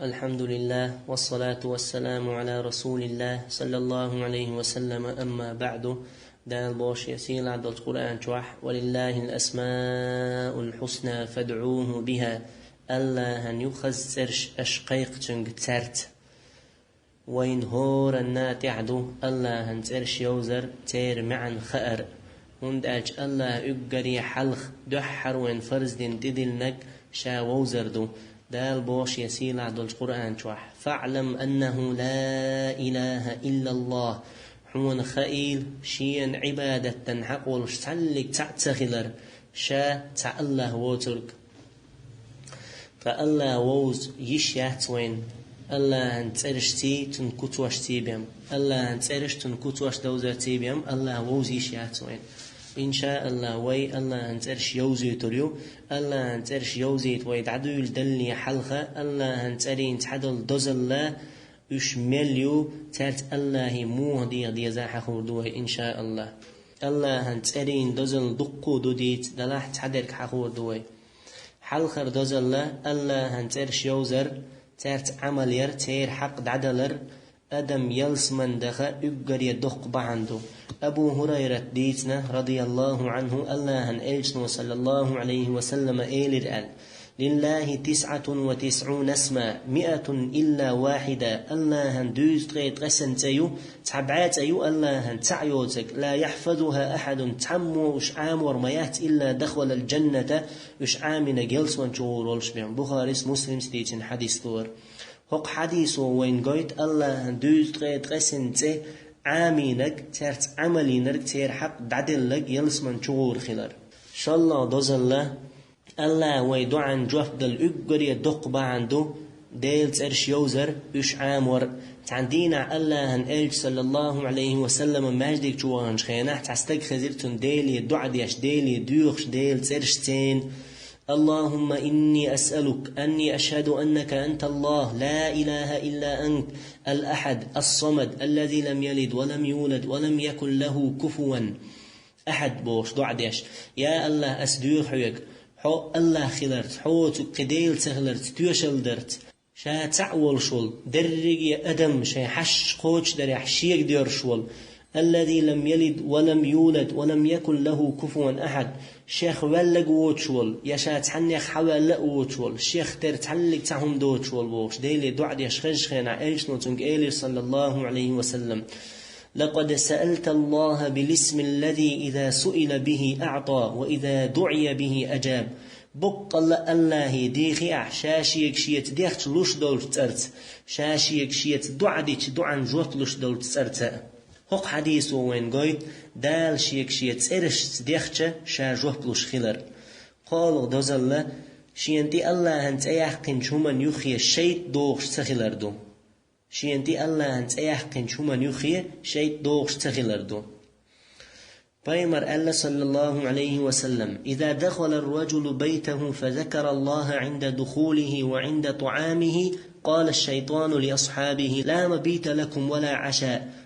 الحمد لله والصلاة والسلام على رسول الله صلى الله عليه وسلم. أما بعد، دال بوش يسيل عبد القرآن شوح ولله الأسماء الحسنى فادعوه بها. الله هن يخز سرش أشقيق تنق ترت وين هور النات يعدو الله هن سرش يوزر تير معن خأر هنداج الله يقري حلخ دحر وين فرز دين تدلنك شا ووزردو. دال بوش يسيل عبد القرآن شوح فاعلم أنه لا إله إلا الله حون خائل شين عبادة تنحق والشتلك تعتخلر شا تعالله ووترك فالله ووز يشيات وين الله هنترشتي تنكتوشتي بهم الله هنترش تنكتوش دوزرتي بهم الله ووز يشيات وين إن شاء الله وي الله هنترش يوزي تريو الله هنترش يوزي ويدعدو يلدلني حلقة الله هنترين تحدل دوزل اش مليو ترت الله موه دي زاحة خوردوه إن شاء الله. الله هنترين دوزل دقو دوديت دلاح تحدرك حخوردوه حلقة دوزل الله هنترش يوزر ترت عمل ير تير حق دعدلر أدم يلس من دخا يقر يدق بعندو. أبو هريرة ديتنا رضي الله عنه الله هنألشنو صلى الله عليه وسلم إيلر لله 99 اسما 100 إلا واحدة. الله هندوز تغيت غسن تيو تعبعات أيو الله هنتعيوتك لا يحفظها أحد تعمو إشعام ورميات إلا دخل الجنة إشعامنا جلس وانشور والشبيع. بخاري مسلم ستيتن حديث طور هق حديثه وين قيت الله هندوز تغيت غسن تي عامينك ترت عملينك تير حق دعدلك يلس من شغور خلر شاء الله دوز الله ويدعن جفدل اقر يدق بعندو ديل ترش يوزر اش عامور تعندينا الله هنألج صلى الله عليه وسلم ماجدك جوانش خيناح تعستك خزيرتون ديل يدع ديش ديل يدوخش ديل ترش تين. اللهم إني أسألك أني أشهد أنك أنت الله لا إله إلا أنت الأحد الصمد الذي لم يلد ولم يولد ولم يكن له كفوا أحد. بوش دعديش يا الله أسدوحيك حو الله خلرت حوت قديل تغلرت توشل درت شا تعول شول درج أدم شا حش قوش در حشيك دير شول الذي لم يلد ولم يولد ولم يكن له كفوا أحد. شيخ ولق ووتشول يشا تحنيخ حوال ووتشول شيخ ترتحلق تهم دوتشول بوش ديلي دعد يشخش خينا إيش نوتنك إيلي صلى الله عليه وسلم لقد سألت الله بالاسم الذي إذا سئل به أعطى وإذا دعي به أجاب. بق الله ديخي شاشيك شيت ديخت لوش دول ترت شاشيك شيت دعديك دعن جوت لوش دول ترت. هق حديثه وين قايد دال شيك شيت إرش ديخت شا جوت لوش خلر قالوا دوزل شينتي الله هنت أيحقن شومن يخي الشيط دوغش تخلر دو شينتي الله هنت أيحقن شومن يخي شيط دوغش تخلر دو. بيمر الله صلى الله عليه وسلم إذا دخل الرجل بيته فذكر الله عند دخوله وعند طعامه قال الشيطان لأصحابه لا مبيت لكم ولا عشاء.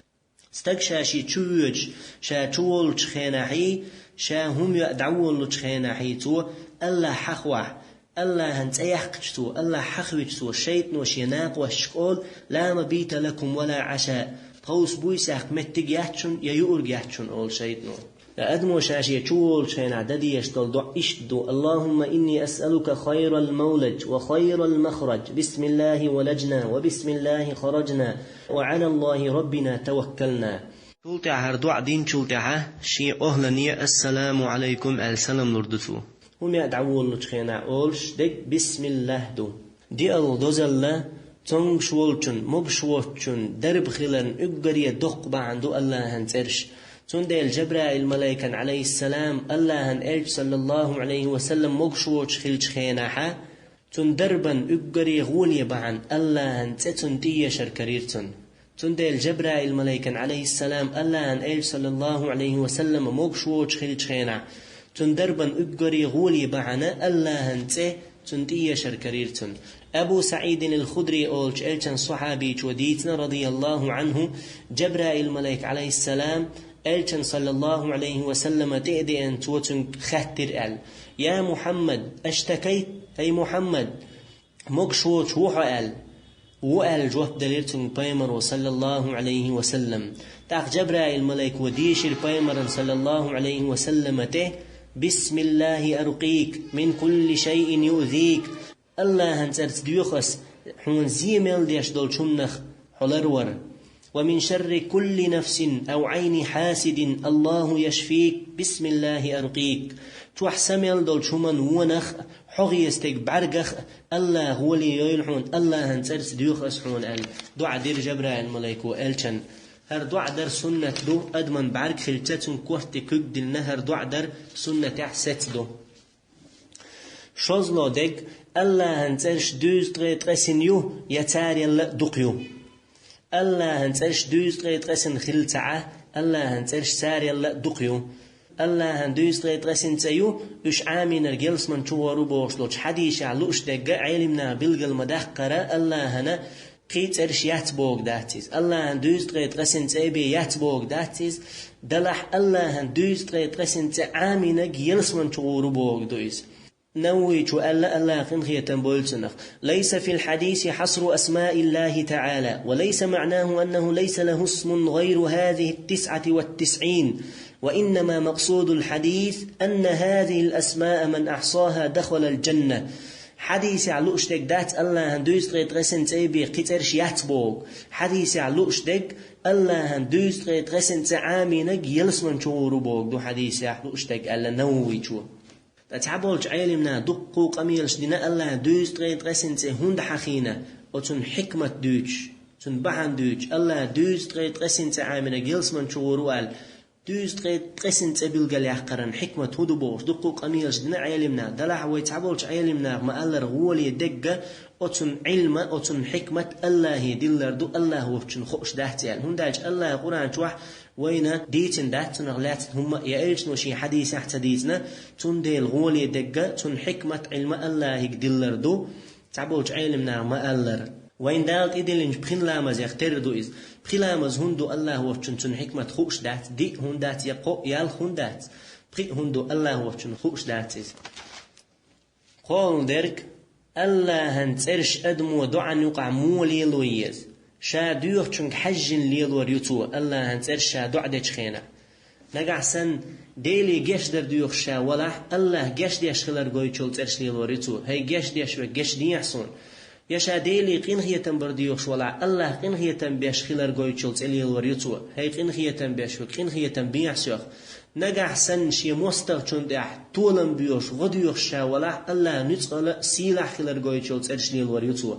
استكشا شي تشوج شا تولج خيناحي شا هم يدعول خيناحي تو الله حخوح الله هنت أيحقشتو الله حخوجتو الشيطان وشيناق وشقول لا مبيت لكم ولا عشاء طوس بويساق متق يحتشن يورق يحتشن أول شيطان لأدمو شاشي تشول شين عددي يشتل دع إشتدو. اللهم إني أسألك خير المولج وخير المخرج بسم الله ولجنا وبسم الله خرجنا وعلى الله ربنا توكلنا. شلتع هردوع دين شلتعه شي أهلني السلام عليكم السلام لردتو هم يدعوون لتخينا أولش دك بسم الله دو دي دوزل تنگ شولچن مب شوچن درب خلن اقر يدق بعندو الله هنترش تندل جبرائيل ملائكة عليه السلام الله هنألج صلى الله عليه وسلم مقشوش خلج خيناحا تندربن اقري غولي بعن الله هنتتن تي شركريرتن تندل جبرائيل ملائكة عليه السلام الله هنألج صلى الله عليه وسلم مقشوش خلج خينا تندربن اقري غولي بعن الله هنتتن تي شركريرتن. أبو سعيد الخدري أولش ألشن صحابي وديتنا رضي الله عنه جبرائيل ملائكة عليه السلام ألشن صلى الله عليه وسلم تأدي أن توتن خاتر يا محمد اشتكيت أي محمد مقشوش وحال وقال جواب دليرتن بيمر صلى الله عليه وسلم تاق جبرائيل ملائك وديش البيمر صلى الله عليه وسلم ته بسم الله أرقيك من كل شيء يؤذيك الله هنسرت ديوخس حون زيمل ديش دول شمنخ حلرور ومن شر كل نفس أو عين حاسد الله يشفيك بسم الله أرقيك توح سميل دول شمن ونخ حغي يستيق بعرقخ الله هو لي يلحون الله هنسرس ديوخ أسحون دعا دير جبرائيل ملايكو ألشن هر دعا در سنة دو أدمن بعرق خلتتن كوهت كوك دل نهر دعا در سنة أحسات دو شوزلو ديك الله هنسرش دوز تغيط غسن يو يتاري الله دقيو الله هنسرش دوز تغيط غسن خلتعه الله هنسرش ساري الله دقيو الله هندوز تغيط غسن تيو اش عامين الجلس من شوارو بوشلوش حديش علوش دقا علمنا بلغل مدخقرة الله هنا قيت ارش يتبوغ داتيز الله هندوز تغيط غسن تيبي يتبوغ داتيز دلح الله هندوز تغيط غسن تعامين جلس من شوارو بوغ دويز نوي شو الله قنخية تنبولسنخ ليس في الحديث حصر أسماء الله تعالى وليس معناه أنه ليس له اسم غير هذه 99 وإنما مقصود الحديث أن هذه الأسماء من أحصاها دخل الجنة حديث علوش دك دات الله هندوز تغيط غسن تيبي قترش يتبوغ حديث علوش دك الله هندوز تغيط غسن تعامينك يلسمن شورو بوغ دو حديث علوش دك ألا نوي شو تتعبولش عيلمنا دقو قميلش دينا الله هندوز تغيط غسن تهند حخينا وتن حكمة دوش تن بحن دوش الله دوز تغيط غسن تعامينك يلسمن شورو أل دوز تغيط قسن تبيل قال يحقرن حكمة هدو بوش دقو قميلش دنا عيلمنا دلح ويتعبولش عيلمنا ما ألر غولي دقة أتن علم أتن حكمة الله دلر دو الله وفشن خوش دهتيال هنداج الله قرآن شوح وين ديتن دهتن غلات هم يأيش نوشي حديث احتديثنا تن ديل غولي دقة تن حكمة علم الله دلر دو تعبولش عيلمنا ما ألر وين دالت إدلنج بخين لامز يختار دو إز بخين لامز هندو الله وفشن تن حكمة خوش دات دي هندات يقو يال هندات بخي هندو الله وفشن خوش دات إز قول درك الله هنترش أدمو دعا يقع مولي لويز شا ديوخ چونك حجن ليل وريوتو الله هنترش شا دعا ديش خينا نقع سن ديلي جيش در ديوخ شا ولح الله جيش ديش خلر قوي چول ترش ليل وريوتو هاي جيش ديش وجيش دي يحسون يشا ديلي قنخية برديوخ ولا الله قنخية بيش خلر قوي چول تليل وريوتو هاي قنخية بيش وقنخية بيحسوخ نجح سن شي مستغ چون دح طولن بيوش غديوخ شا ولا الله نتقل سيلح خلر قوي چول ترش ليل وريوتو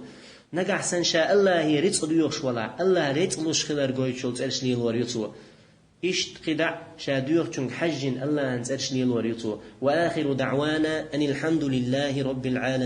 نجح سن شا الله هي رزق ديوخ ولا الله رزقلوش خلر قوي چول ترش ليل وريوتو إشت قدع شاديوخ چونك حجن الله هنترش ليل وريوتو وآخر دعوانا أن الحمد لله رب العالمين.